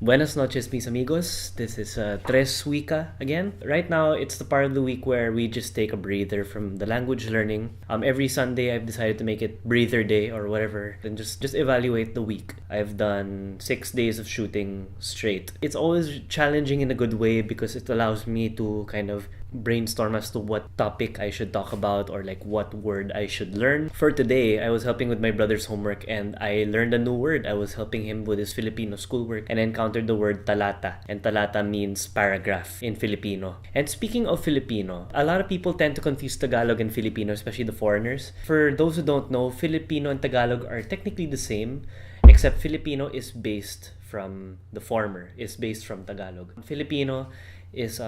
Buenas noches, mis amigos. This is Tres Wika again. Right now, it's the part of the week where we just take a breather from the language learning. Every Sunday, I've decided to make it breather day or whatever, and just evaluate the week. I've done 6 days of shooting straight. It's always challenging in a good way because it allows me to kind of brainstorm as to what topic I should talk about or like what word I should learn. For today, I was helping with my brother's homework and I learned a new word. I was helping him with his Filipino schoolwork and encountered the word talata. And talata means paragraph in Filipino. And speaking of Filipino, a lot of people tend to confuse Tagalog and Filipino, especially the foreigners. For those who don't know, Filipino and Tagalog are technically the same, except Filipino is based from the former, is based from Tagalog. Filipino is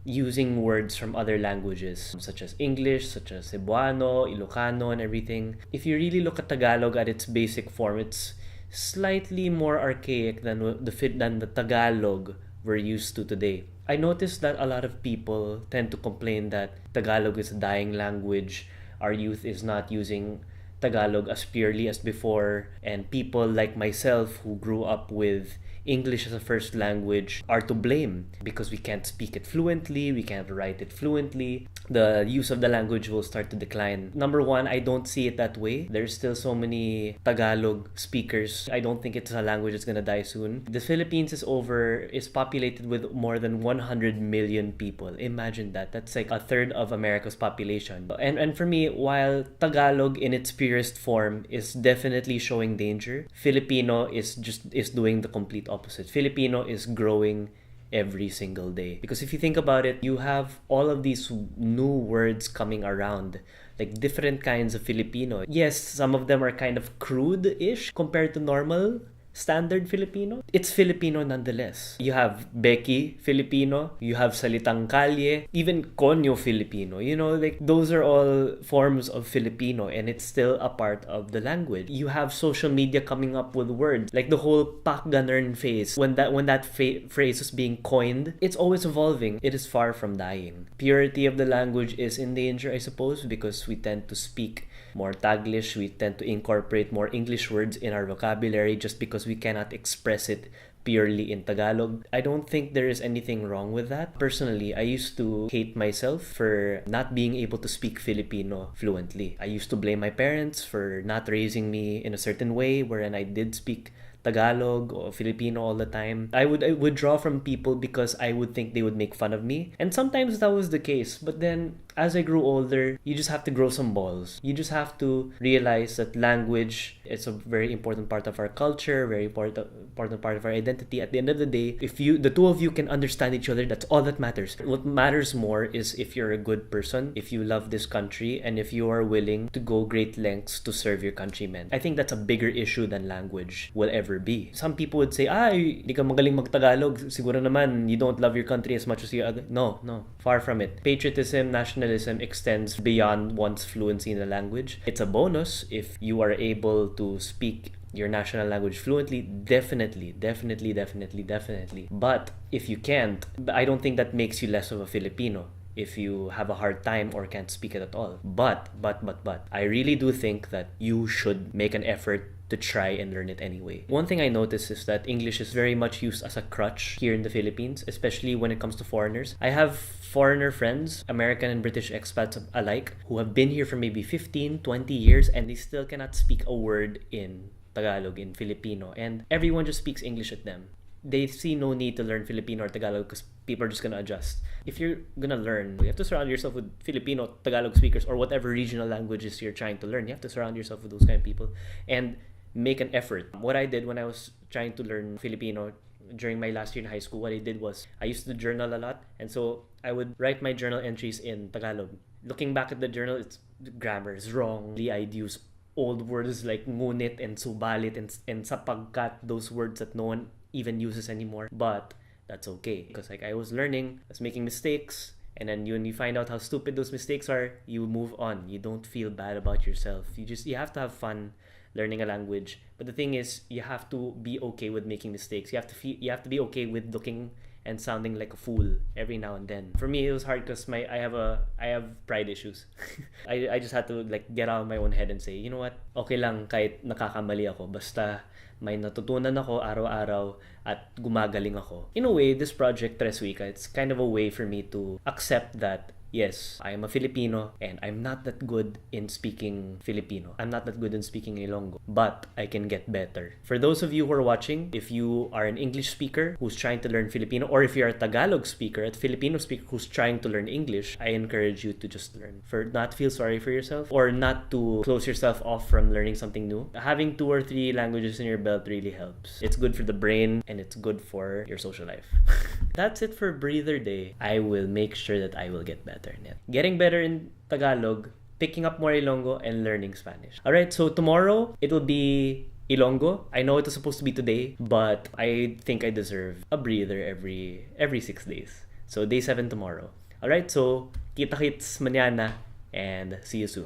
using words from other languages such as English, such as Cebuano, Ilocano, and everything. If you really look at Tagalog at its basic form, it's slightly more archaic than the Tagalog we're used to today. I noticed that a lot of people tend to complain that Tagalog is a dying language. Our youth is not using Tagalog as purely as before, and people like myself who grew up with English as a first language are to blame because we can't speak it fluently, we can't write it fluently. The use of the language will start to decline. Number one, I don't see it that way. There's still so many Tagalog speakers. I don't think it's a language that's gonna die soon. The Philippines is populated with more than 100 million people. Imagine that. That's like a third of America's population. And for me, while Tagalog in its purest form is definitely showing danger, Filipino is doing the complete opposite. Filipino is growing every single day. Because if you think about it, you have all of these new words coming around, like different kinds of Filipino. Yes, some of them are kind of crude-ish compared to normal standard Filipino. It's Filipino nonetheless. You have Becky Filipino, you have Salitang Kalye, even Konyo Filipino. You know, like those are all forms of Filipino and it's still a part of the language. You have social media coming up with words like the whole Pak Ganern phase. When that phrase was being coined, it's always evolving. It is far from dying. Purity of the language is in danger, I suppose, because we tend to speak more Taglish, we tend to incorporate more English words in our vocabulary just because we cannot express it purely in Tagalog. I don't think there is anything wrong with that. Personally, I used to hate myself for not being able to speak Filipino fluently. I used to blame my parents for not raising me in a certain way wherein I did speak Tagalog or Filipino all the time. I would withdraw from people because I would think they would make fun of me. And sometimes that was the case. But then as I grew older, you just have to grow some balls. You just have to realize that language is a very important part of our culture, very important part of our identity. At the end of the day, if the two of you can understand each other, that's all that matters. What matters more is if you're a good person, if you love this country, and if you are willing to go great lengths to serve your countrymen. I think that's a bigger issue than language will ever be. Some people would say, di ka magaling mag-Tagalog. Siguro naman, you don't love your country as much as you other. No. Far from it. Patriotism, nationalism extends beyond one's fluency in the language. It's a bonus if you are able to speak your national language fluently. Definitely. But if you can't, I don't think that makes you less of a Filipino if you have a hard time or can't speak it at all. But I really do think that you should make an effort to try and learn it anyway. One thing I noticed is that English is very much used as a crutch here in the Philippines, especially when it comes to foreigners. I have foreigner friends, American and British expats alike, who have been here for maybe 15, 20 years and they still cannot speak a word in Tagalog, in Filipino, and everyone just speaks English at them. They see no need to learn Filipino or Tagalog because people are just gonna adjust. If you're gonna learn, you have to surround yourself with Filipino, Tagalog speakers, or whatever regional languages you're trying to learn. You have to surround yourself with those kind of people and make an effort. What I did when I was trying to learn Filipino during my last year in high school, what I did was I used to journal a lot, and so I would write my journal entries in Tagalog. Looking back at the journal, the grammar is wrong. I'd use old words like ngunit and subalit and sapagkat, those words that no one even uses anymore. But that's okay because I was learning, I was making mistakes, and then when you find out how stupid those mistakes are, you move on. You don't feel bad about yourself. You have to have fun learning a language. But the thing is, you have to be okay with making mistakes. You have to be okay with looking and sounding like a fool every now and then. For me, it was hard because I have pride issues. I just had to like get out of my own head and say, you know what, okay lang kahit nakakamali ako, basta may natutunan ako araw-araw at gumagaling ako. In a way, this project, Tres Wika, it's kind of a way for me to accept that yes, I am a Filipino and I'm not that good in speaking Filipino. I'm not that good in speaking Ilonggo, but I can get better. For those of you who are watching, if you are an English speaker who's trying to learn Filipino, or if you're a Tagalog speaker, a Filipino speaker who's trying to learn English, I encourage you to just learn. For not feel sorry for yourself or not to close yourself off from learning something new. Having 2 or 3 languages in your belt really helps. It's good for the brain and it's good for your social life. That's it for Breather Day. I will make sure that I will get better. Getting better in Tagalog, picking up more Ilonggo, and learning Spanish. Alright, so tomorrow, it will be Ilonggo. I know it was supposed to be today, but I think I deserve a breather every 6 days. So day 7 tomorrow. Alright, so kita-kits mañana and see you soon.